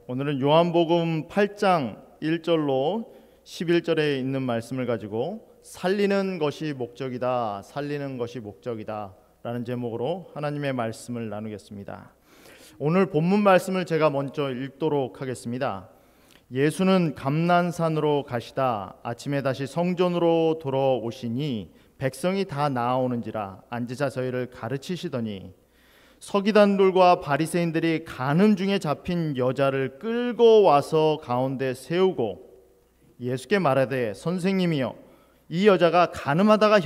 오늘은 요한복음 8장 1절로 11절에 있는 말씀을 가지고 살리는 것이 목적이다, 살리는 것이 목적이다 라는 제목으로 하나님의 말씀을 나누겠습니다. 오늘 본문 말씀을 제가 먼저 읽도록 하겠습니다. 예수는 감난산으로 가시다 아침에 다시 성전으로 돌아오시니 백성이 다 나아오는지라 앉으사 저희를 가르치시더니 서기관들과 바리새인들이 가늠 중에 잡힌 여자를 끌고 와서 가운데 세우고 예수께 말하되 선생님이여 이 여자가 가늠하다가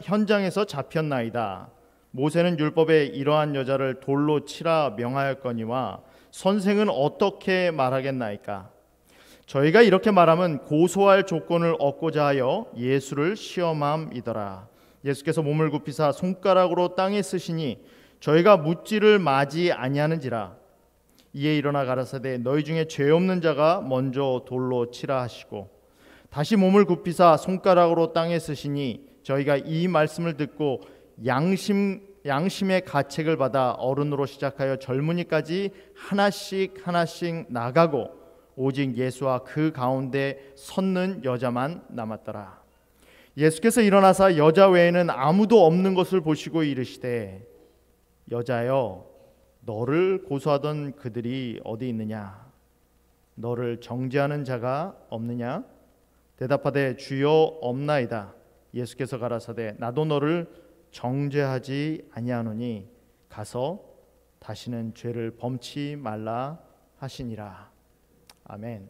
현장에서 잡혔나이다. 모세는 율법에 이러한 여자를 돌로 치라 명하였거니와 선생은 어떻게 말하겠나이까? 저희가 이렇게 말하면 고소할 조건을 얻고자 하여 예수를 시험함이더라. 예수께서 몸을 굽히사 손가락으로 땅에 쓰시니 저희가 묻지를 마지 아니하는지라. 이에 일어나 가라사대 너희 중에 죄 없는 자가 먼저 돌로 치라 하시고 다시 몸을 굽히사 손가락으로 땅에 쓰시니 저희가 이 말씀을 듣고 양심의 가책을 받아 어른으로 시작하여 젊은이까지 하나씩 나가고 오직 예수와 그 가운데 섰는 여자만 남았더라. 예수께서 일어나사 여자 외에는 아무도 없는 것을 보시고 이르시되 여자여 너를 고소하던 그들이 어디 있느냐? 너를 정죄하는 자가 없느냐? 대답하되 주여 없나이다. 예수께서 가라사대 나도 너를 정죄하지 아니하노니 가서 다시는 죄를 범치 말라 하시니라. 아멘.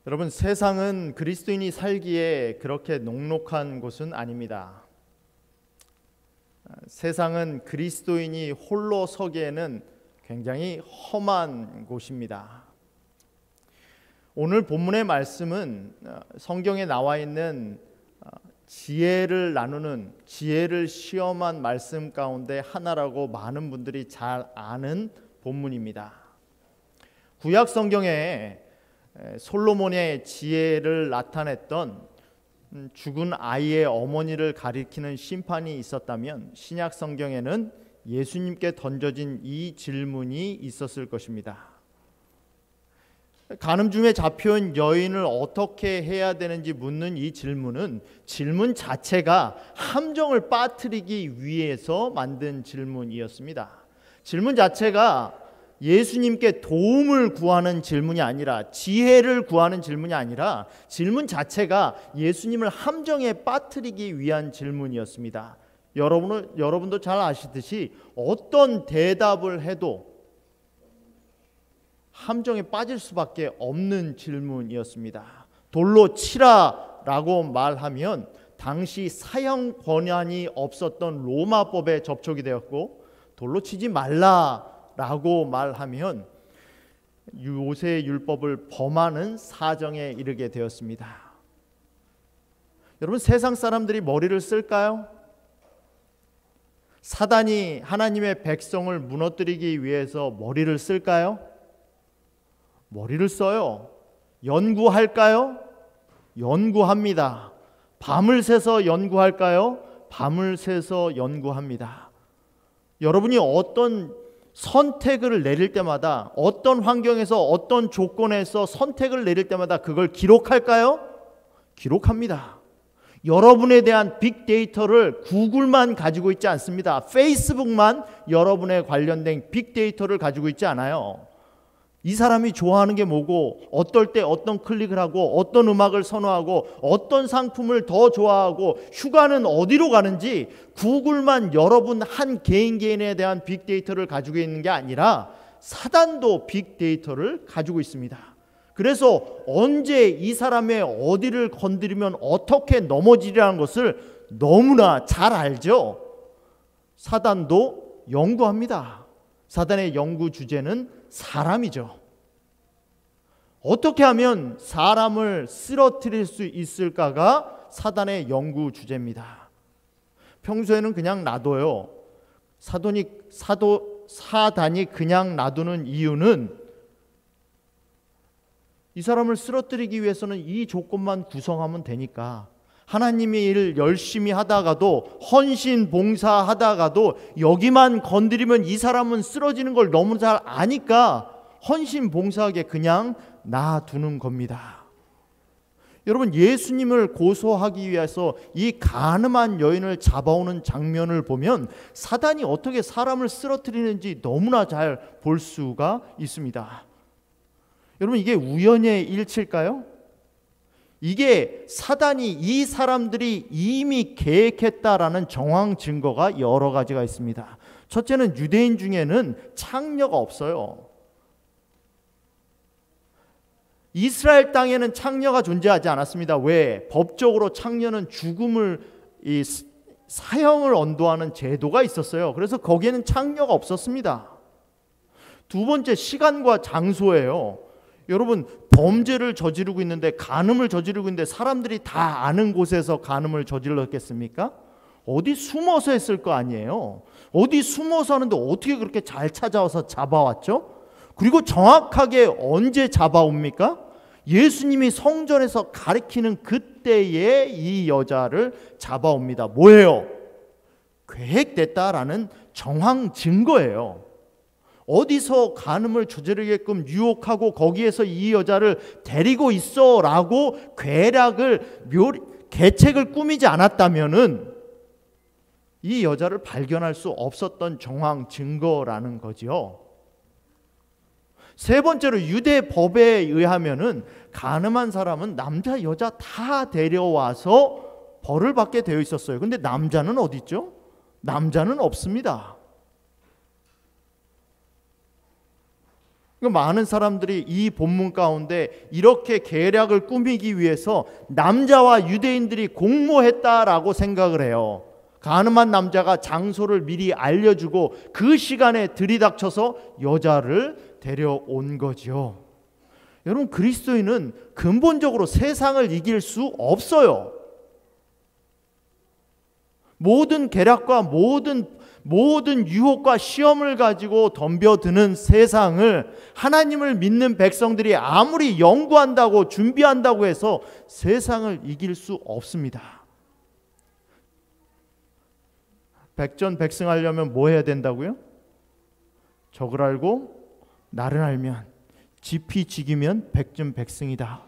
여러분, 세상은 그리스도인이 살기에 그렇게 녹록한 곳은 아닙니다. 세상은 그리스도인이 홀로 서기에는 굉장히 험한 곳입니다. 오늘 본문의 말씀은 성경에 나와 있는 지혜를 나누는, 지혜를 시험한 말씀 가운데 하나라고 많은 분들이 잘 아는 본문입니다. 구약 성경에 솔로몬의 지혜를 나타냈던 죽은 아이의 어머니를 가리키는 심판이 있었다면 신약 성경에는 예수님께 던져진 이 질문이 있었을 것입니다. 간음 중에 잡혀온 여인을 어떻게 해야 되는지 묻는 이 질문은 질문 자체가 함정을 빠뜨리기 위해서 만든 질문이었습니다. 질문 자체가 예수님께 도움을 구하는 질문이 아니라, 지혜를 구하는 질문이 아니라 질문 자체가 예수님을 함정에 빠뜨리기 위한 질문이었습니다. 여러분도 잘 아시듯이 어떤 대답을 해도 함정에 빠질 수밖에 없는 질문이었습니다. 돌로 치라라고 말하면 당시 사형 권한이 없었던 로마법에 접촉이 되었고, 돌로 치지 말라라고 말하면 모세의 율법을 범하는 사정에 이르게 되었습니다. 여러분, 세상 사람들이 머리를 쓸까요? 사단이 하나님의 백성을 무너뜨리기 위해서 머리를 쓸까요? 머리를 써요. 연구할까요? 연구합니다. 밤을 새서 연구할까요? 밤을 새서 연구합니다. 여러분이 어떤 선택을 내릴 때마다, 어떤 환경에서 어떤 조건에서 선택을 내릴 때마다 그걸 기록할까요? 기록합니다. 여러분에 대한 빅데이터를 구글만 가지고 있지 않습니다. 페이스북만 여러분에 관련된 빅데이터를 가지고 있지 않아요. 이 사람이 좋아하는 게 뭐고, 어떨 때 어떤 클릭을 하고, 어떤 음악을 선호하고, 어떤 상품을 더 좋아하고, 휴가는 어디로 가는지 구글만 여러분 한 개인에 대한 빅데이터를 가지고 있는 게 아니라 사단도 빅데이터를 가지고 있습니다. 그래서 언제 이 사람의 어디를 건드리면 어떻게 넘어지리라는 것을 너무나 잘 알죠. 사단도 연구합니다. 사단의 연구 주제는 사람이죠. 어떻게 하면 사람을 쓰러뜨릴 수 있을까가 사단의 연구 주제입니다. 평소에는 그냥 놔둬요. 사단이 그냥 놔두는 이유는 이 사람을 쓰러뜨리기 위해서는 이 조건만 구성하면 되니까, 하나님의 일을 열심히 하다가도, 헌신 봉사하다가도 여기만 건드리면 이 사람은 쓰러지는 걸 너무 잘 아니까 헌신 봉사하게 그냥 놔두는 겁니다. 여러분, 예수님을 고소하기 위해서 이 가늠한 여인을 잡아오는 장면을 보면 사단이 어떻게 사람을 쓰러뜨리는지 너무나 잘 볼 수가 있습니다. 여러분, 이게 우연의 일치일까요? 이게 사단이 이 사람들이 이미 계획했다라는 정황 증거가 여러 가지가 있습니다. 첫째는 유대인 중에는 창녀가 없어요. 이스라엘 땅에는 창녀가 존재하지 않았습니다. 왜? 법적으로 창녀는 죽음을, 사형을 언도하는 제도가 있었어요. 그래서 거기에는 창녀가 없었습니다. 두 번째, 시간과 장소예요. 여러분, 범죄를 저지르고 있는데, 간음을 저지르고 있는데 사람들이 다 아는 곳에서 간음을 저질렀겠습니까? 어디 숨어서 했을 거 아니에요. 어디 숨어서 하는데 어떻게 그렇게 잘 찾아와서 잡아왔죠? 그리고 정확하게 언제 잡아옵니까? 예수님이 성전에서 가리키는 그때에 이 여자를 잡아옵니다. 뭐예요? 계획됐다라는 정황 증거예요. 어디서 간음을 저지르게끔 유혹하고 거기에서 이 여자를 데리고 있어 라고 계책을 꾸미지 않았다면은 이 여자를 발견할 수 없었던 정황 증거라는 거지요. 세 번째로, 유대 법에 의하면은 간음한 사람은 남자 여자 다 데려와서 벌을 받게 되어 있었어요. 근데 남자는 어디 있죠? 남자는 없습니다. 많은 사람들이 이 본문 가운데 이렇게 계략을 꾸미기 위해서 남자와 유대인들이 공모했다라고 생각을 해요. 간음한 남자가 장소를 미리 알려주고 그 시간에 들이닥쳐서 여자를 데려온 거죠. 여러분, 그리스도인은 근본적으로 세상을 이길 수 없어요. 모든 계략과 모든 유혹과 시험을 가지고 덤벼드는 세상을 하나님을 믿는 백성들이 아무리 연구한다고 준비한다고 해서 세상을 이길 수 없습니다. 백전백승하려면 뭐 해야 된다고요? 적을 알고 나를 알면, 지피지기면 백전백승이다.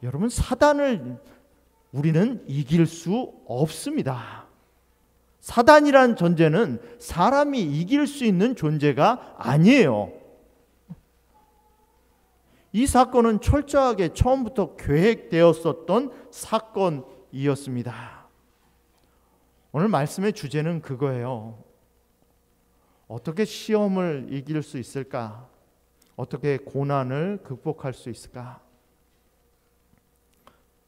여러분, 사단을 우리는 이길 수 없습니다. 사단이란 존재는 사람이 이길 수 있는 존재가 아니에요. 이 사건은 철저하게 처음부터 계획되었었던 사건이었습니다. 오늘 말씀의 주제는 그거예요. 어떻게 시험을 이길 수 있을까? 어떻게 고난을 극복할 수 있을까?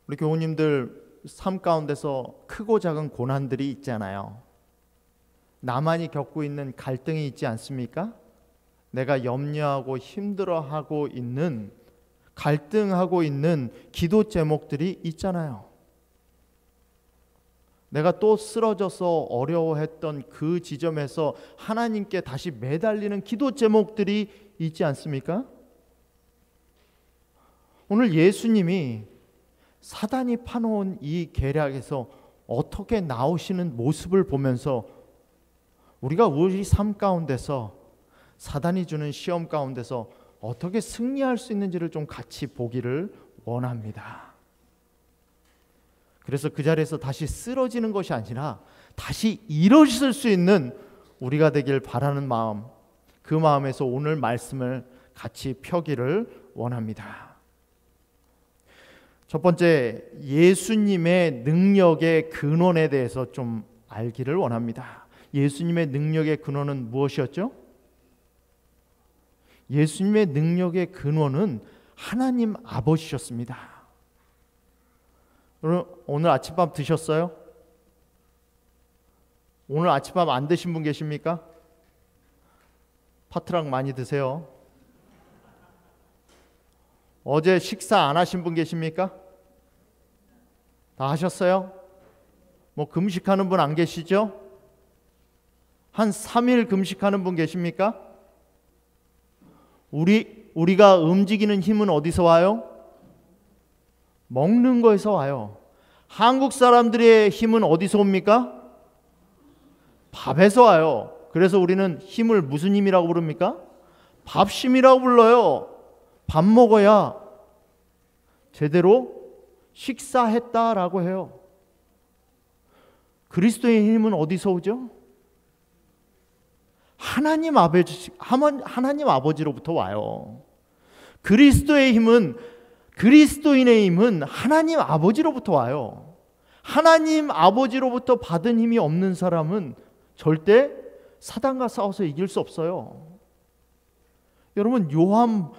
우리 교우님들 삶 가운데서 크고 작은 고난들이 있잖아요. 나만이 겪고 있는 갈등이 있지 않습니까? 내가 염려하고 힘들어하고 있는, 갈등하고 있는 기도 제목들이 있잖아요. 내가 또 쓰러져서 어려워했던 그 지점에서 하나님께 다시 매달리는 기도 제목들이 있지 않습니까? 오늘 예수님이 사단이 파놓은 이 계략에서 어떻게 나오시는 모습을 보면서 우리가 우리 삶 가운데서 사단이 주는 시험 가운데서 어떻게 승리할 수 있는지를 좀 같이 보기를 원합니다. 그래서 그 자리에서 다시 쓰러지는 것이 아니라 다시 일어설 수 있는 우리가 되길 바라는 마음, 그 마음에서 오늘 말씀을 같이 펴기를 원합니다. 첫 번째, 예수님의 능력의 근원에 대해서 좀 알기를 원합니다. 예수님의 능력의 근원은 무엇이었죠? 예수님의 능력의 근원은 하나님 아버지셨습니다. 오늘 아침밥 드셨어요? 오늘 아침밥 안 드신 분 계십니까? 파트락 많이 드세요. 어제 식사 안 하신 분 계십니까? 다 하셨어요? 뭐 금식하는 분 안 계시죠? 한 3일 금식하는 분 계십니까? 우리가 움직이는 힘은 어디서 와요? 먹는 거에서 와요. 한국 사람들의 힘은 어디서 옵니까? 밥에서 와요. 그래서 우리는 힘을 무슨 힘이라고 부릅니까? 밥심이라고 불러요. 밥 먹어야 제대로 식사했다라고 해요. 그리스도의 힘은 어디서 오죠? 하나님 아버지로부터 와요. 그리스도의 힘은, 그리스도인의 힘은 하나님 아버지로부터 와요. 하나님 아버지로부터 받은 힘이 없는 사람은 절대 사단과 싸워서 이길 수 없어요. 여러분, 요한복음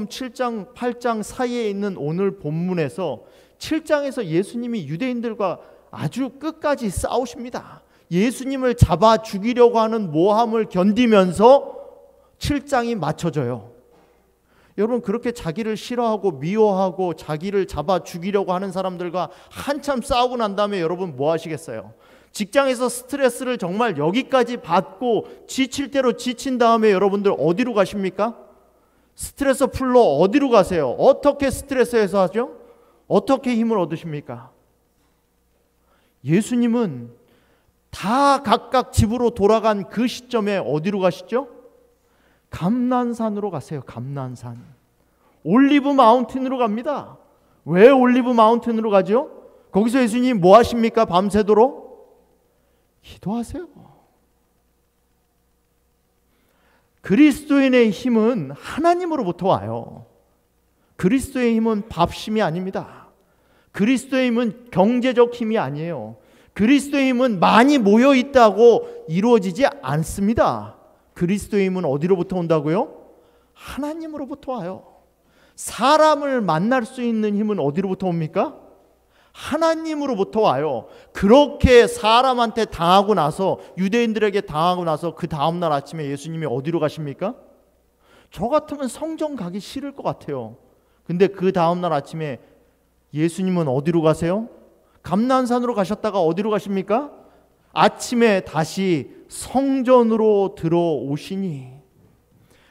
7장 8장 사이에 있는 오늘 본문에서 7장에서 예수님이 유대인들과 아주 끝까지 싸우십니다. 예수님을 잡아 죽이려고 하는 모함을 견디면서 7장이 맞춰져요. 여러분, 그렇게 자기를 싫어하고 미워하고 자기를 잡아 죽이려고 하는 사람들과 한참 싸우고 난 다음에 여러분 뭐 하시겠어요? 직장에서 스트레스를 정말 여기까지 받고 지칠 대로 지친 다음에 여러분들 어디로 가십니까? 스트레스 풀러 어디로 가세요? 어떻게 스트레스 해소하죠? 어떻게 힘을 얻으십니까? 예수님은 다 각각 집으로 돌아간 그 시점에 어디로 가시죠? 감난산으로 가세요. 감난산. 올리브 마운틴으로 갑니다. 왜 올리브 마운틴으로 가죠? 거기서 예수님 뭐 하십니까? 밤새도록 기도하세요. 그리스도인의 힘은 하나님으로부터 와요. 그리스도의 힘은 밥심이 아닙니다. 그리스도의 힘은 경제적 힘이 아니에요. 그리스도의 힘은 많이 모여 있다고 이루어지지 않습니다. 그리스도의 힘은 어디로부터 온다고요? 하나님으로부터 와요. 사람을 만날 수 있는 힘은 어디로부터 옵니까? 하나님으로부터 와요. 그렇게 사람한테 당하고 나서, 유대인들에게 당하고 나서 그 다음날 아침에 예수님이 어디로 가십니까? 저 같으면 성전 가기 싫을 것 같아요. 근데 그 다음날 아침에 예수님은 어디로 가세요? 감난산으로 가셨다가 어디로 가십니까? 아침에 다시 성전으로 들어오시니,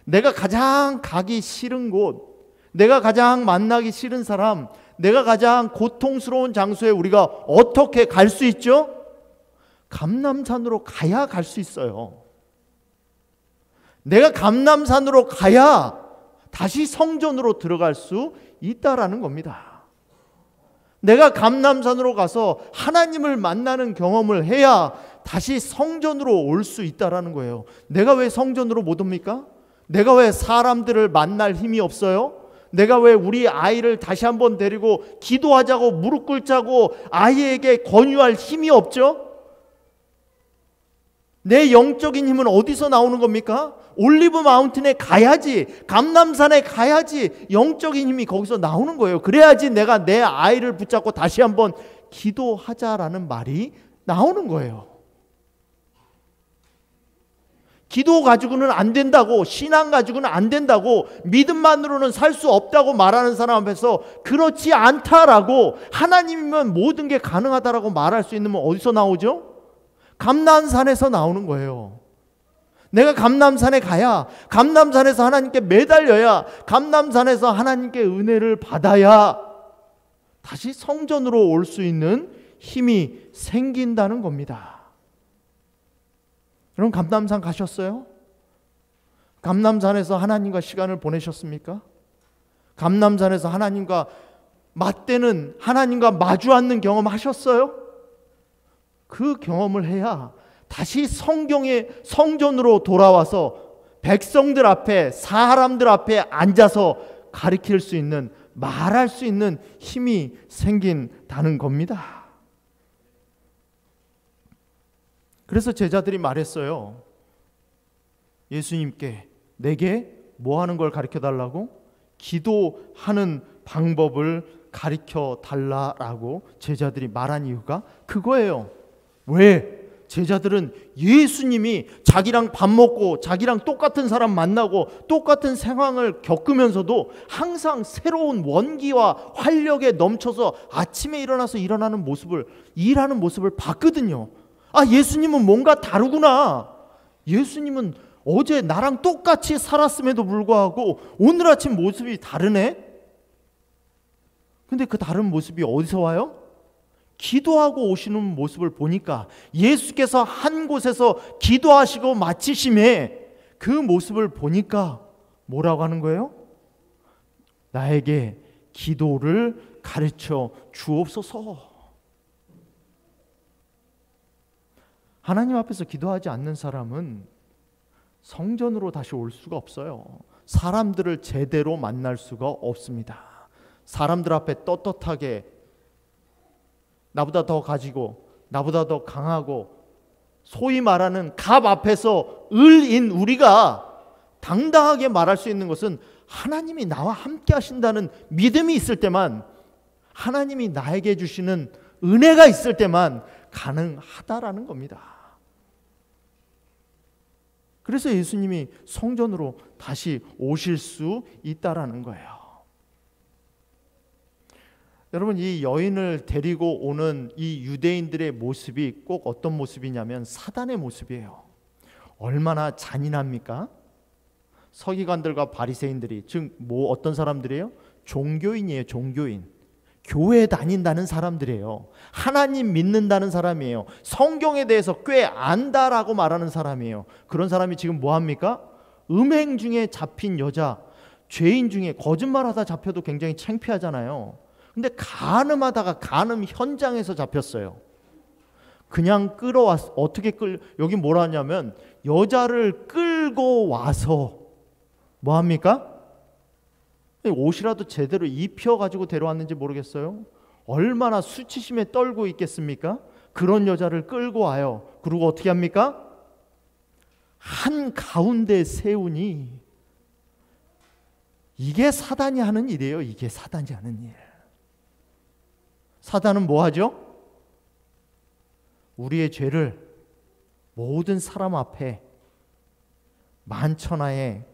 내가 가장 가기 싫은 곳, 내가 가장 만나기 싫은 사람, 내가 가장 고통스러운 장소에 우리가 어떻게 갈 수 있죠? 감람산으로 가야 갈 수 있어요. 내가 감람산으로 가야 다시 성전으로 들어갈 수 있다라는 겁니다. 내가 감람산으로 가서 하나님을 만나는 경험을 해야 다시 성전으로 올 수 있다라는 거예요. 내가 왜 성전으로 못 옵니까? 내가 왜 사람들을 만날 힘이 없어요? 내가 왜 우리 아이를 다시 한번 데리고 기도하자고 무릎 꿇자고 아이에게 권유할 힘이 없죠? 내 영적인 힘은 어디서 나오는 겁니까? 올리브 마운틴에 가야지, 감람산에 가야지 영적인 힘이 거기서 나오는 거예요. 그래야지 내가 내 아이를 붙잡고 다시 한번 기도하자라는 말이 나오는 거예요. 기도 가지고는 안 된다고, 신앙 가지고는 안 된다고, 믿음만으로는 살 수 없다고 말하는 사람 앞에서 그렇지 않다라고, 하나님이면 모든 게 가능하다라고 말할 수 있는 건 어디서 나오죠? 감람산에서 나오는 거예요. 내가 감람산에 가야, 감람산에서 하나님께 매달려야, 감람산에서 하나님께 은혜를 받아야 다시 성전으로 올 수 있는 힘이 생긴다는 겁니다. 여러분, 감람산 가셨어요? 감람산에서 하나님과 시간을 보내셨습니까? 감람산에서 하나님과 맞대는, 하나님과 마주 앉는 경험 하셨어요? 그 경험을 해야 다시 성전으로 돌아와서 백성들 앞에, 사람들 앞에 앉아서 가르칠 수 있는, 말할 수 있는 힘이 생긴다는 겁니다. 그래서 제자들이 말했어요. 예수님께, 내게 뭐 하는 걸 가르쳐 달라고? 기도하는 방법을 가르쳐 달라라고 제자들이 말한 이유가 그거예요. 왜? 제자들은 예수님이 자기랑 밥 먹고 자기랑 똑같은 사람 만나고 똑같은 상황을 겪으면서도 항상 새로운 원기와 활력에 넘쳐서 아침에 일어나서 일하는 모습을 봤거든요. 아, 예수님은 뭔가 다르구나. 예수님은 어제 나랑 똑같이 살았음에도 불구하고 오늘 아침 모습이 다르네. 근데 그 다른 모습이 어디서 와요? 기도하고 오시는 모습을 보니까 예수께서 한 곳에서 기도하시고 마치심에 그 모습을 보니까 뭐라고 하는 거예요? 나에게 기도를 가르쳐 주옵소서. 하나님 앞에서 기도하지 않는 사람은 성전으로 다시 올 수가 없어요. 사람들을 제대로 만날 수가 없습니다. 사람들 앞에 떳떳하게 나보다 더 가지고 나보다 더 강하고 소위 말하는 갑 앞에서 을인 우리가 당당하게 말할 수 있는 것은 하나님이 나와 함께 하신다는 믿음이 있을 때만, 하나님이 나에게 주시는 은혜가 있을 때만 가능하다라는 겁니다. 그래서 예수님이 성전으로 다시 오실 수 있다라는 거예요. 여러분, 이 여인을 데리고 오는 이 유대인들의 모습이 꼭 어떤 모습이냐면 사단의 모습이에요. 얼마나 잔인합니까? 서기관들과 바리새인들이, 즉 어떤 사람들이에요? 종교인이에요. 종교인. 교회 다닌다는 사람들이에요. 하나님 믿는다는 사람이에요. 성경에 대해서 꽤 안다라고 말하는 사람이에요. 그런 사람이 지금 뭐 합니까? 음행 중에 잡힌 여자, 죄인 중에 거짓말하다 잡혀도 굉장히 창피하잖아요. 근데 간음하다가 간음 현장에서 잡혔어요. 그냥 끌어왔, 여기 뭐라 하냐면 여자를 끌고 와서 뭐 합니까? 옷이라도 제대로 입혀가지고 데려왔는지 모르겠어요. 얼마나 수치심에 떨고 있겠습니까? 그런 여자를 끌고 와요. 그리고 어떻게 합니까? 한 가운데 세우니, 이게 사단이 하는 일이에요. 이게 사단이 하는 일. 사단은 뭐 하죠? 우리의 죄를 모든 사람 앞에 만천하에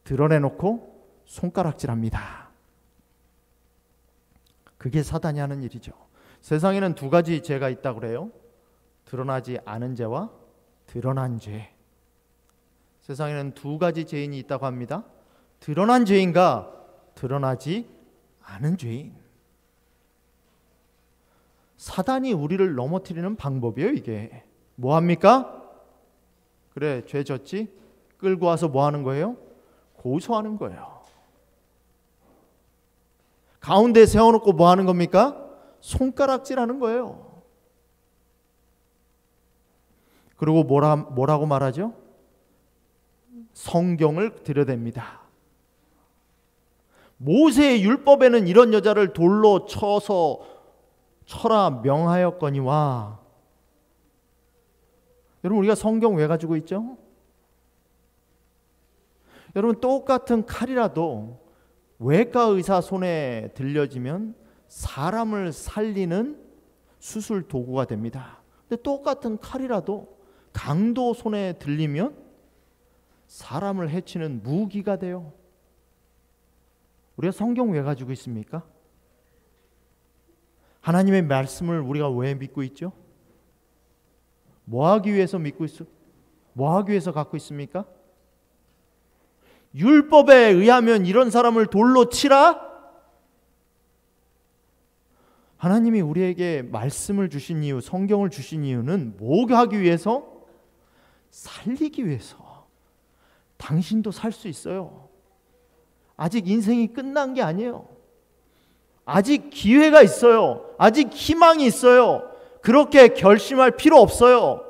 드러내놓고 손가락질합니다. 그게 사단이 하는 일이죠. 세상에는 두 가지 죄가 있다고 그래요. 드러나지 않은 죄와 드러난 죄. 세상에는 두 가지 죄인이 있다고 합니다. 드러난 죄인과 드러나지 않은 죄인. 사단이 우리를 넘어뜨리는 방법이에요. 이게 뭐 합니까? 그래, 죄 졌지? 끌고 와서 뭐 하는 거예요? 고소하는 거예요. 가운데 세워놓고 뭐 하는 겁니까? 손가락질하는 거예요. 그리고 뭐라고 말하죠? 성경을 들여댑니다. 모세의 율법에는 이런 여자를 돌로 쳐라 명하였거니와. 여러분, 우리가 성경 왜 가지고 있죠? 여러분, 똑같은 칼이라도 외과 의사 손에 들려지면 사람을 살리는 수술 도구가 됩니다. 근데 똑같은 칼이라도 강도 손에 들리면 사람을 해치는 무기가 돼요. 우리가 성경 왜 가지고 있습니까? 하나님의 말씀을 우리가 왜 믿고 있죠? 뭐 하기 위해서 믿고 있어? 뭐 하기 위해서 갖고 있습니까? 율법에 의하면 이런 사람을 돌로 치라? 하나님이 우리에게 말씀을 주신 이유, 성경을 주신 이유는 뭐 하기 위해서? 살리기 위해서. 당신도 살 수 있어요. 아직 인생이 끝난 게 아니에요. 아직 기회가 있어요. 아직 희망이 있어요. 그렇게 결심할 필요 없어요.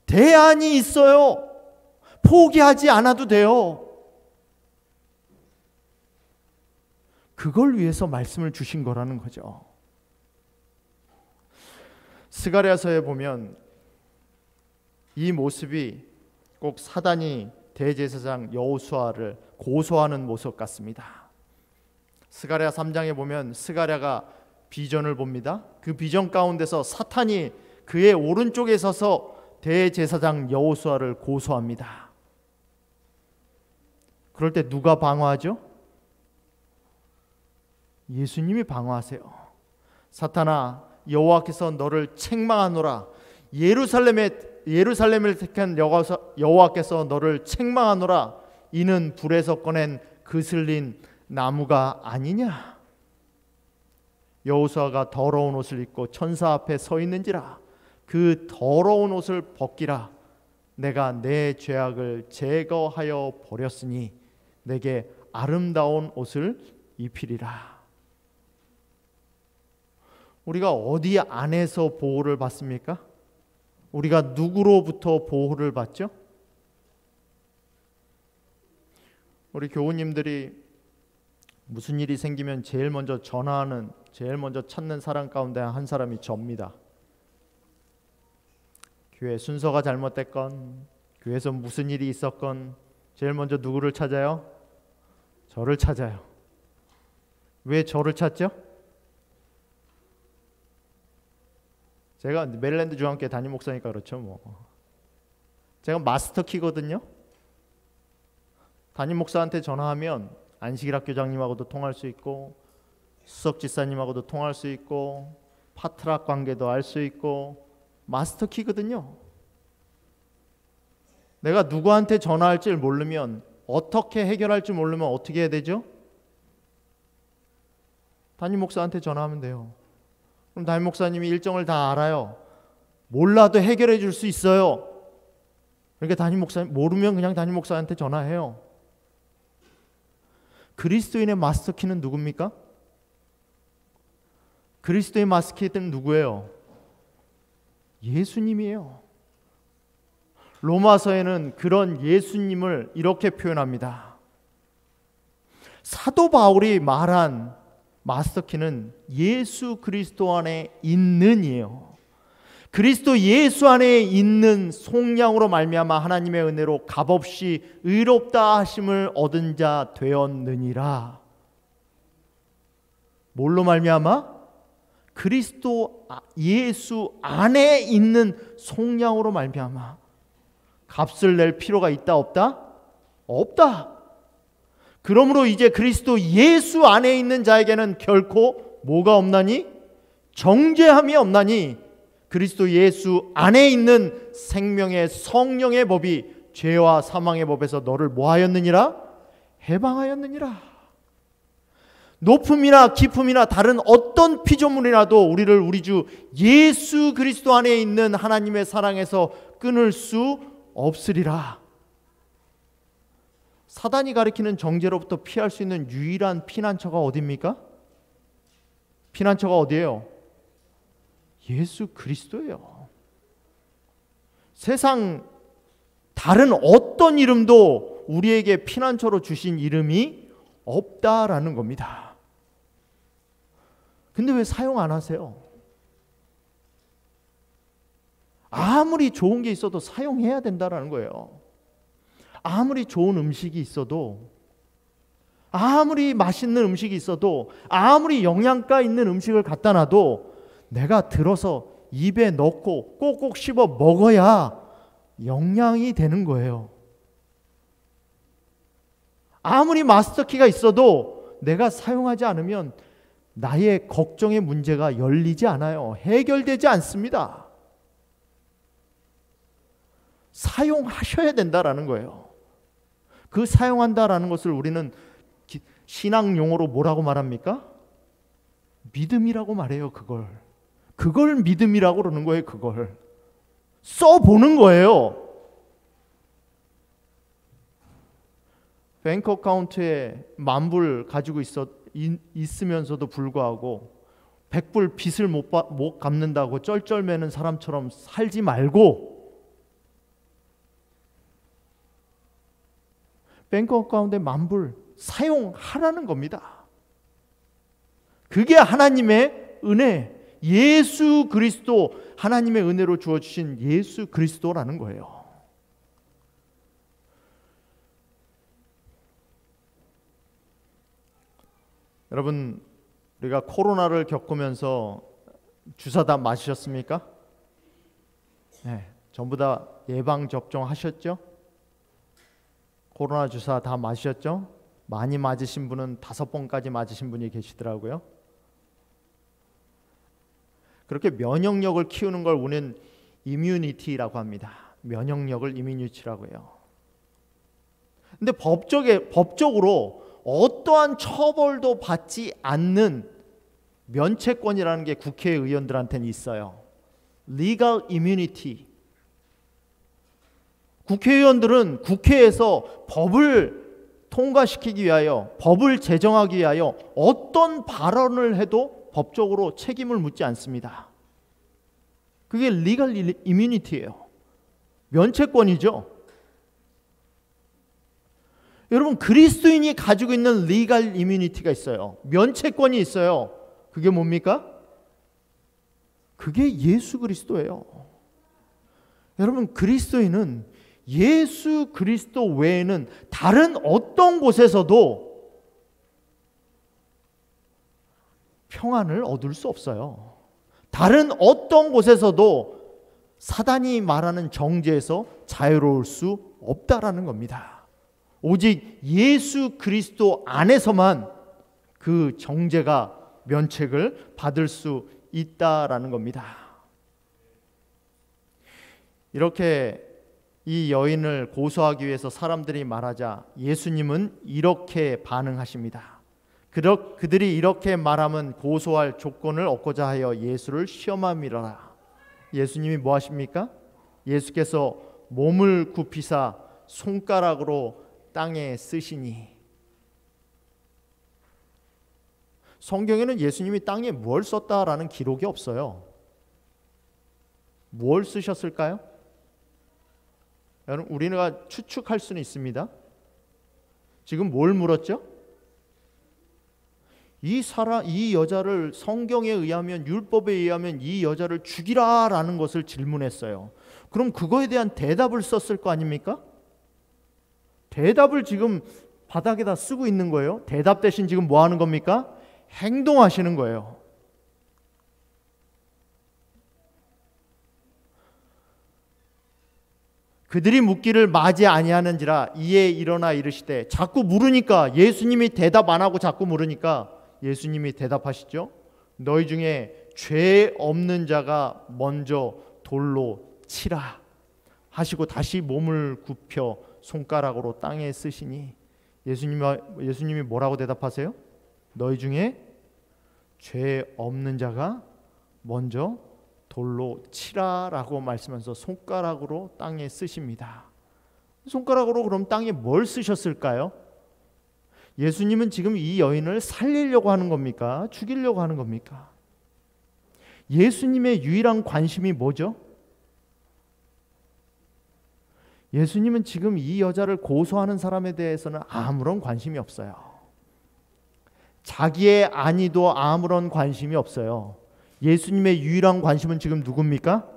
대안이 있어요. 포기하지 않아도 돼요. 그걸 위해서 말씀을 주신 거라는 거죠. 스가랴서에 보면 이 모습이 꼭 사단이 대제사장 여호수아를 고소하는 모습 같습니다. 스가랴 3장에 보면 스가랴가 비전을 봅니다. 그 비전 가운데서 사탄이 그의 오른쪽에 서서 대제사장 여호수아를 고소합니다. 그럴 때 누가 방어하죠? 예수님이 방어하세요. 사탄아, 여호와께서 너를 책망하노라. 예루살렘을 택한 여호와께서 너를 책망하노라. 이는 불에서 꺼낸 그슬린 나무가 아니냐. 여호수아가 더러운 옷을 입고 천사 앞에 서 있는지라 그 더러운 옷을 벗기라. 내가 내 죄악을 제거하여 버렸으니 내게 아름다운 옷을 입히리라. 우리가 어디 안에서 보호를 받습니까? 우리가 누구로부터 보호를 받죠? 우리 교우님들이 무슨 일이 생기면 제일 먼저 전화하는, 제일 먼저 찾는 사람 가운데 한 사람이 접니다. 교회 순서가 잘못됐건 교회에서 무슨 일이 있었건 제일 먼저 누구를 찾아요? 저를 찾아요. 왜 저를 찾죠? 제가 메릴랜드 중앙교회 담임 목사니까 그렇죠 뭐. 제가 마스터 키거든요. 담임 목사한테 전화하면 안식일 학교장님하고도 통할 수 있고 수석 지사님하고도 통할 수 있고 파트락 관계도 알 수 있고 마스터 키거든요. 내가 누구한테 전화할 줄 모르면, 어떻게 해결할 줄 모르면 어떻게 해야 되죠? 담임 목사한테 전화하면 돼요. 그럼 담임 목사님이 일정을 다 알아요. 몰라도 해결해 줄 수 있어요. 그러니까 담임 목사님, 모르면 그냥 담임 목사한테 전화해요. 그리스도인의 마스터키는 누굽니까? 그리스도의 마스터키는 누구예요? 예수님이에요. 로마서에는 그런 예수님을 이렇게 표현합니다. 사도 바울이 말한 마스터키는 예수 그리스도 안에 있는이에요. 그리스도 예수 안에 있는 속량으로 말미암아 하나님의 은혜로 값없이 의롭다 하심을 얻은 자 되었느니라. 뭘로 말미암아? 그리스도 예수 안에 있는 속량으로 말미암아. 값을 낼 필요가 있다 없다? 없다. 그러므로 이제 그리스도 예수 안에 있는 자에게는 결코 뭐가 없나니? 정죄함이 없나니 그리스도 예수 안에 있는 생명의 성령의 법이 죄와 사망의 법에서 너를 뭐하였느니라? 해방하였느니라. 높음이나 깊음이나 다른 어떤 피조물이라도 우리를 우리 주 예수 그리스도 안에 있는 하나님의 사랑에서 끊을 수 없으리라. 사단이 가리키는 정죄로부터 피할 수 있는 유일한 피난처가 어디입니까? 피난처가 어디예요? 예수 그리스도예요. 세상 다른 어떤 이름도 우리에게 피난처로 주신 이름이 없다라는 겁니다. 근데 왜 사용 안 하세요? 아무리 좋은 게 있어도 사용해야 된다라는 거예요. 아무리 좋은 음식이 있어도, 아무리 맛있는 음식이 있어도, 아무리 영양가 있는 음식을 갖다 놔도 내가 들어서 입에 넣고 꼭꼭 씹어 먹어야 영양이 되는 거예요. 아무리 마스터키가 있어도 내가 사용하지 않으면 나의 걱정의 문제가 열리지 않아요. 해결되지 않습니다. 사용하셔야 된다라는 거예요. 그 사용한다라는 것을 우리는 신앙 용어로 뭐라고 말합니까? 믿음이라고 말해요. 그걸 믿음이라고 그러는 거예요. 그걸 써보는 거예요. 뱅크 어카운트에 10,000불 가지고 있으면서도 불구하고 100불 빚을 못 갚는다고 쩔쩔매는 사람처럼 살지 말고 뱅크 어카운트에 10,000불 사용하라는 겁니다. 그게 하나님의 은혜, 예수 그리스도, 하나님의 은혜로 주어주신 예수 그리스도라는 거예요. 여러분, 우리가 코로나를 겪으면서 주사 다 맞으셨습니까? 네, 전부 다 예방접종 하셨죠? 코로나 주사 다 맞으셨죠? 많이 맞으신 분은 5번까지 맞으신 분이 계시더라고요. 그렇게 면역력을 키우는 걸 우리는 이뮤니티라고 합니다. 면역력을 이뮤니티라고 해요. 근데 법적으로 어떠한 처벌도 받지 않는 면책권이라는 게 국회의원들한테는 있어요. Legal immunity. 국회의원들은 국회에서 법을 통과시키기 위하여, 법을 제정하기 위하여 어떤 발언을 해도 법적으로 책임을 묻지 않습니다. 그게 리걸 이뮤니티예요. 면책권이죠. 여러분, 그리스도인이 가지고 있는 리걸 이뮤니티가 있어요. 면책권이 있어요. 그게 뭡니까? 그게 예수 그리스도예요. 여러분, 그리스도인은 예수 그리스도 외에는 다른 어떤 곳에서도 평안을 얻을 수 없어요. 다른 어떤 곳에서도 사단이 말하는 정죄에서 자유로울 수 없다라는 겁니다. 오직 예수 그리스도 안에서만 그 정죄가 면책을 받을 수 있다라는 겁니다. 이렇게 이 여인을 고소하기 위해서 사람들이 말하자 예수님은 이렇게 반응하십니다. 그들이 이렇게 말하면 고소할 조건을 얻고자 하여 예수를 시험함이라. 예수님이 뭐 하십니까? 예수께서 몸을 굽히사 손가락으로 땅에 쓰시니. 성경에는 예수님이 땅에 뭘 썼다라는 기록이 없어요. 뭘 쓰셨을까요? 여러분, 우리가 추측할 수는 있습니다. 지금 뭘 물었죠? 이 여자를 성경에 의하면, 율법에 의하면 이 여자를 죽이라라는 것을 질문했어요. 그럼 그거에 대한 대답을 썼을 거 아닙니까? 대답을 지금 바닥에다 쓰고 있는 거예요. 대답 대신 지금 뭐 하는 겁니까? 행동하시는 거예요. 그들이 묻기를 맞이 아니하는지라 이에 일어나 이르시되. 자꾸 물으니까, 예수님이 대답 안 하고 자꾸 물으니까 예수님이 대답하시죠. 너희 중에 죄 없는 자가 먼저 돌로 치라 하시고 다시 몸을 굽혀 손가락으로 땅에 쓰시니. 예수님이 뭐라고 대답하세요? 너희 중에 죄 없는 자가 먼저 돌로 치라라고 말씀하면서 손가락으로 땅에 쓰십니다. 손가락으로 그럼 땅에 뭘 쓰셨을까요? 예수님은 지금 이 여인을 살리려고 하는 겁니까? 죽이려고 하는 겁니까? 예수님의 유일한 관심이 뭐죠? 예수님은 지금 이 여자를 고소하는 사람에 대해서는 아무런 관심이 없어요. 자기의 안위도 아무런 관심이 없어요. 예수님의 유일한 관심은 지금 누굽니까?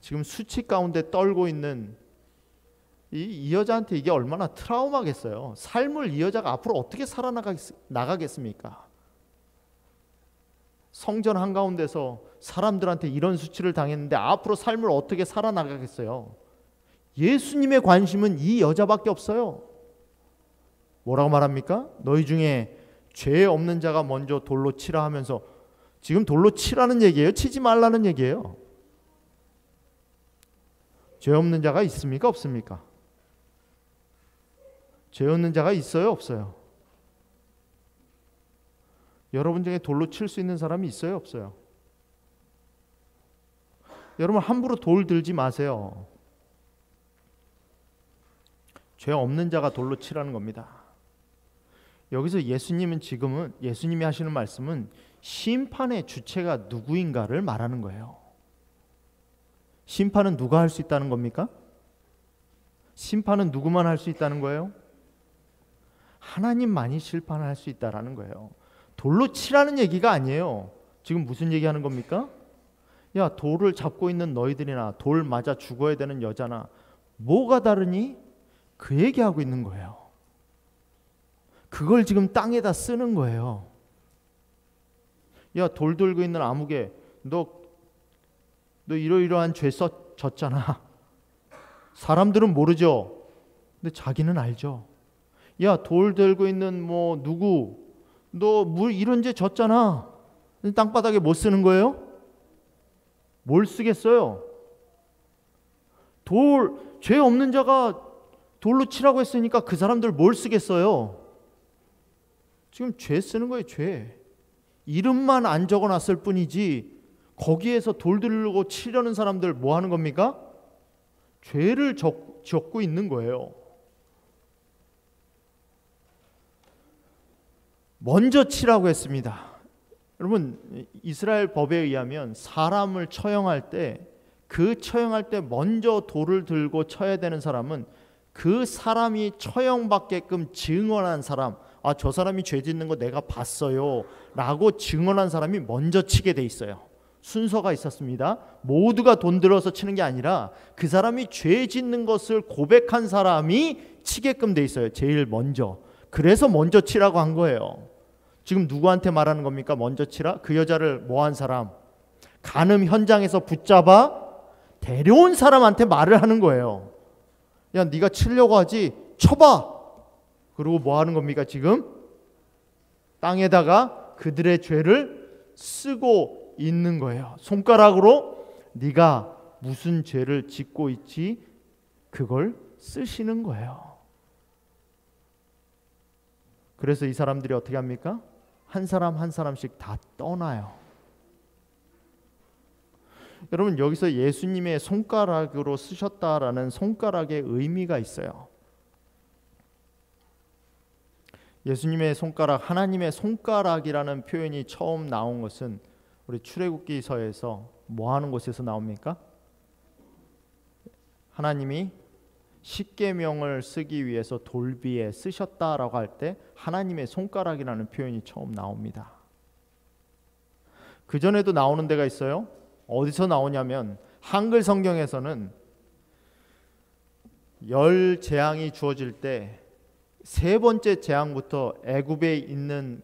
지금 수치 가운데 떨고 있는 이 여자한테 이게 얼마나 트라우마겠어요. 삶을 이 여자가 앞으로 어떻게 살아나가겠습니까? 성전 한가운데서 사람들한테 이런 수치를 당했는데 앞으로 삶을 어떻게 살아나가겠어요? 예수님의 관심은 이 여자밖에 없어요. 뭐라고 말합니까? 너희 중에 죄 없는 자가 먼저 돌로 치라 하면서, 지금 돌로 치라는 얘기예요? 치지 말라는 얘기예요? 죄 없는 자가 있습니까? 없습니까? 죄 없는 자가 있어요? 없어요? 여러분 중에 돌로 칠 수 있는 사람이 있어요? 없어요? 여러분, 함부로 돌 들지 마세요. 죄 없는 자가 돌로 치라는 겁니다. 여기서 예수님이 하시는 말씀은 심판의 주체가 누구인가를 말하는 거예요. 심판은 누가 할 수 있다는 겁니까? 심판은 누구만 할 수 있다는 거예요? 하나님만이 심판할 수 있다라는 거예요. 돌로 치라는 얘기가 아니에요. 지금 무슨 얘기하는 겁니까? 야, 돌을 잡고 있는 너희들이나 돌 맞아 죽어야 되는 여자나 뭐가 다르니? 그 얘기하고 있는 거예요. 그걸 지금 땅에다 쓰는 거예요. 야, 돌 들고 있는 아무개, 너 이러이러한 죄 졌잖아. 사람들은 모르죠. 근데 자기는 알죠. 야, 돌 들고 있는 누구, 너 이런 죄 졌잖아. 땅바닥에 못 쓰는 거예요? 뭘 쓰겠어요? 죄 없는 자가 돌로 치라고 했으니까 그 사람들 뭘 쓰겠어요? 지금 죄 쓰는 거예요, 죄. 이름만 안 적어놨을 뿐이지 거기에서 돌 들고 치려는 사람들 뭐 하는 겁니까? 죄를 적고 있는 거예요. 먼저 치라고 했습니다. 여러분, 이스라엘 법에 의하면 사람을 처형할 때 그 처형할 때 먼저 돌을 들고 쳐야 되는 사람은 그 사람이 처형받게끔 증언한 사람, 아, 저 사람이 죄 짓는 거 내가 봤어요 라고 증언한 사람이 먼저 치게 돼 있어요. 순서가 있었습니다. 모두가 돈 들어서 치는 게 아니라 그 사람이 죄 짓는 것을 고백한 사람이 치게끔 돼 있어요. 제일 먼저. 그래서 먼저 치라고 한 거예요. 지금 누구한테 말하는 겁니까? 먼저 치라? 그 여자를 뭐 한 사람? 간음 현장에서 붙잡아 데려온 사람한테 말을 하는 거예요. 야, 네가 치려고 하지? 쳐봐. 그리고 뭐 하는 겁니까? 지금 땅에다가 그들의 죄를 쓰고 있는 거예요. 손가락으로 네가 무슨 죄를 짓고 있지? 그걸 쓰시는 거예요. 그래서 이 사람들이 어떻게 합니까? 한 사람 한 사람씩 다 떠나요. 여러분, 여기서 예수님의 손가락으로 쓰셨다라는 손가락의 의미가 있어요. 예수님의 손가락, 하나님의 손가락이라는 표현이 처음 나온 것은 우리 출애굽기서에서 뭐 하는 곳에서 나옵니까? 하나님이 십계명을 쓰기 위해서 돌비에 쓰셨다라고 할 때 하나님의 손가락이라는 표현이 처음 나옵니다. 그 전에도 나오는 데가 있어요. 어디서 나오냐면 한글 성경에서는 열 재앙이 주어질 때 세 번째 재앙부터 애굽에 있는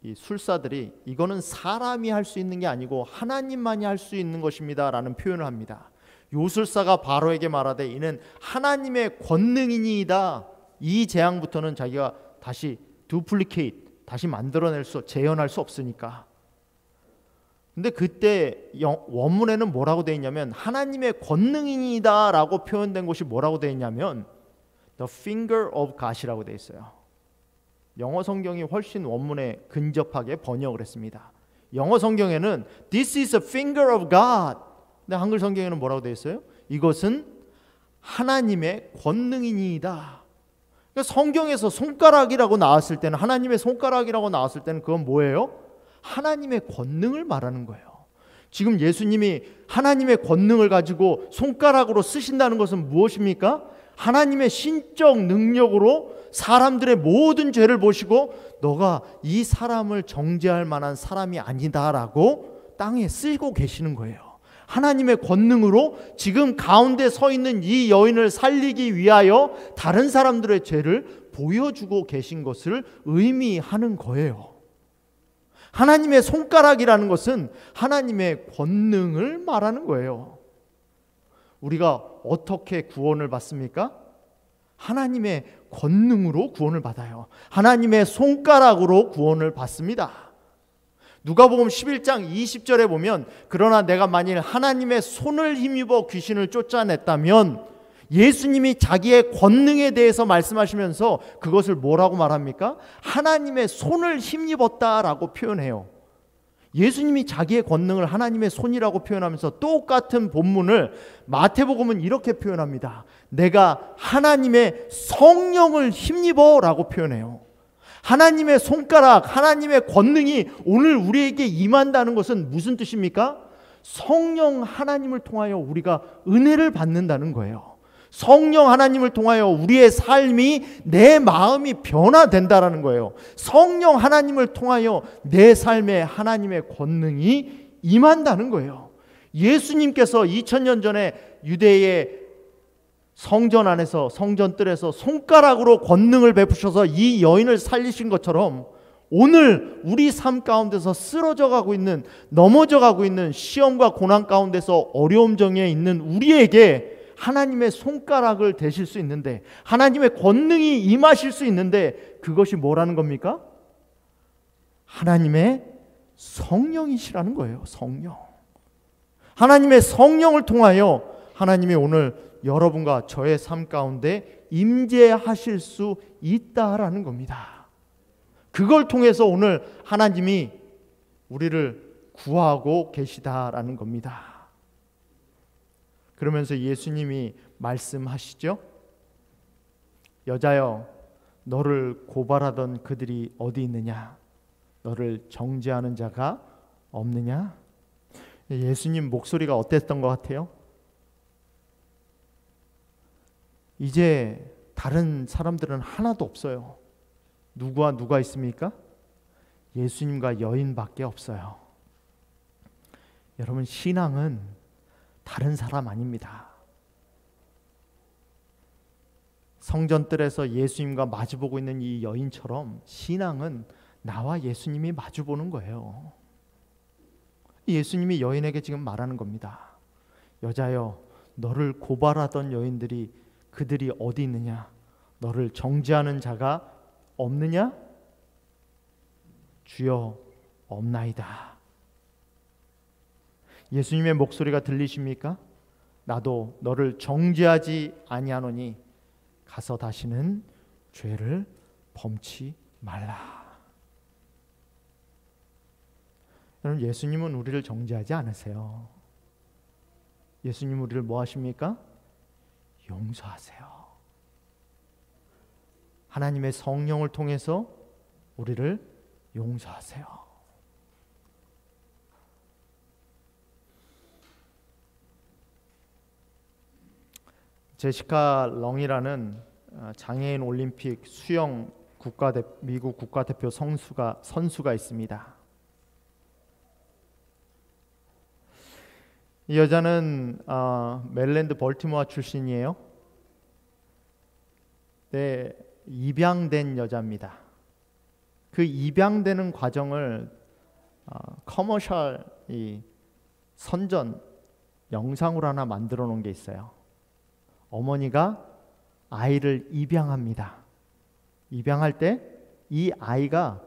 이 술사들이 이거는 사람이 할 수 있는 게 아니고 하나님만이 할 수 있는 것입니다라는 표현을 합니다. 요술사가 바로에게 말하되 이는 하나님의 권능이니이다. 이 재앙부터는 자기가 다시 다시 재현할 수 없으니까. 근데 그때 원문에는 뭐라고 되어 있냐면 하나님의 권능이니이다 라고 표현된 곳이 뭐라고 되어 있냐면 The finger of God이라고 되어 있어요. 영어 성경이 훨씬 원문에 근접하게 번역을 했습니다. 영어 성경에는 This is a finger of God. 근데 한글 성경에는 뭐라고 되어 있어요? 이것은 하나님의 권능이니이다. 그러니까 성경에서 손가락이라고 나왔을 때는, 하나님의 손가락이라고 나왔을 때는 그건 뭐예요? 하나님의 권능을 말하는 거예요. 지금 예수님이 하나님의 권능을 가지고 손가락으로 쓰신다는 것은 무엇입니까? 하나님의 신적 능력으로 사람들의 모든 죄를 보시고 너가 이 사람을 정죄할 만한 사람이 아니다라고 땅에 쓰고 계시는 거예요. 하나님의 권능으로 지금 가운데 서 있는 이 여인을 살리기 위하여 다른 사람들의 죄를 보여주고 계신 것을 의미하는 거예요. 하나님의 손가락이라는 것은 하나님의 권능을 말하는 거예요. 우리가 어떻게 구원을 받습니까? 하나님의 권능으로 구원을 받아요. 하나님의 손가락으로 구원을 받습니다. 누가복음 11장 20절에 보면 그러나 내가 만일 하나님의 손을 힘입어 귀신을 쫓아냈다면, 예수님이 자기의 권능에 대해서 말씀하시면서 그것을 뭐라고 말합니까? 하나님의 손을 힘입었다라고 표현해요. 예수님이 자기의 권능을 하나님의 손이라고 표현하면서 똑같은 본문을 마태복음은 이렇게 표현합니다. 내가 하나님의 성령을 힘입어 라고 표현해요. 하나님의 손가락, 하나님의 권능이 오늘 우리에게 임한다는 것은 무슨 뜻입니까? 성령 하나님을 통하여 우리가 은혜를 받는다는 거예요. 성령 하나님을 통하여 우리의 삶이, 내 마음이 변화된다라는 거예요. 성령 하나님을 통하여 내 삶에 하나님의 권능이 임한다는 거예요. 예수님께서 2000년 전에 유대의 성전 안에서, 성전뜰에서 손가락으로 권능을 베푸셔서 이 여인을 살리신 것처럼 오늘 우리 삶 가운데서 쓰러져 가고 있는, 넘어져 가고 있는 시험과 고난 가운데서 어려움 정에 있는 우리에게 하나님의 손가락을 대실 수 있는데, 하나님의 권능이 임하실 수 있는데, 그것이 뭐라는 겁니까? 하나님의 성령이시라는 거예요. 성령. 하나님의 성령을 통하여 하나님이 오늘 여러분과 저의 삶 가운데 임재하실 수 있다라는 겁니다. 그걸 통해서 오늘 하나님이 우리를 구하고 계시다라는 겁니다. 그러면서 예수님이 말씀하시죠. 여자여, 너를 고발하던 그들이 어디 있느냐? 너를 정죄하는 자가 없느냐? 예수님 목소리가 어땠던 것 같아요? 이제 다른 사람들은 하나도 없어요. 누구와 누가 있습니까? 예수님과 여인밖에 없어요. 여러분, 신앙은 다른 사람 아닙니다. 성전뜰에서 예수님과 마주보고 있는 이 여인처럼 신앙은 나와 예수님이 마주보는 거예요. 예수님이 여인에게 지금 말하는 겁니다. 여자여, 너를 고발하던 여인들이 그들이 어디 있느냐? 너를 정죄하는 자가 없느냐? 주여, 없나이다. 예수님의 목소리가 들리십니까? 나도 너를 정죄하지 아니하노니 가서 다시는 죄를 범치 말라. 여러분, 예수님은 우리를 정죄하지 않으세요. 예수님 우리를 뭐 하십니까? 용서하세요. 하나님의 성령을 통해서 우리를 용서하세요. 제시카 렁이라는 장애인 올림픽 수영 미국 국가대표 선수가 있습니다. 이 여자는 메릴랜드 벌티모어 출신이에요. 네, 입양된 여자입니다. 그 입양되는 과정을 커머셜 선전 영상으로 하나 만들어 놓은 게 있어요. 어머니가 아이를 입양합니다. 입양할 때 이 아이가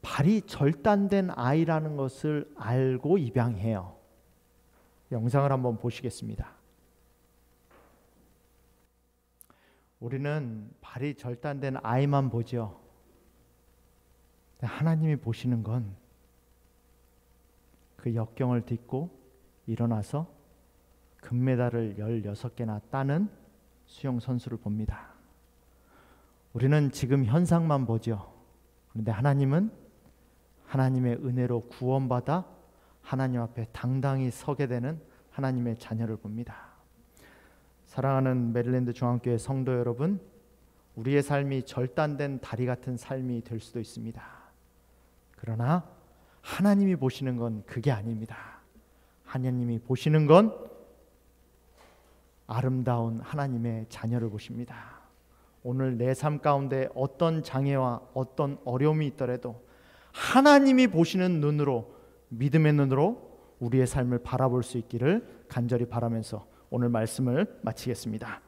발이 절단된 아이라는 것을 알고 입양해요. 영상을 한번 보시겠습니다. 우리는 발이 절단된 아이만 보죠. 하나님이 보시는 건 그 역경을 딛고 일어나서 금메달을 16개나 따는 수영 선수를 봅니다. 우리는 지금 현상만 보죠. 그런데 하나님은 하나님의 은혜로 구원받아 하나님 앞에 당당히 서게 되는 하나님의 자녀를 봅니다. 사랑하는 메릴랜드 중앙교회 성도 여러분, 우리의 삶이 절단된 다리 같은 삶이 될 수도 있습니다. 그러나 하나님이 보시는 건 그게 아닙니다. 하나님이 보시는 건 아름다운 하나님의 자녀를 보십니다. 오늘 내 삶 가운데 어떤 장애와 어떤 어려움이 있더라도 하나님이 보시는 눈으로, 믿음의 눈으로 우리의 삶을 바라볼 수 있기를 간절히 바라면서 오늘 말씀을 마치겠습니다.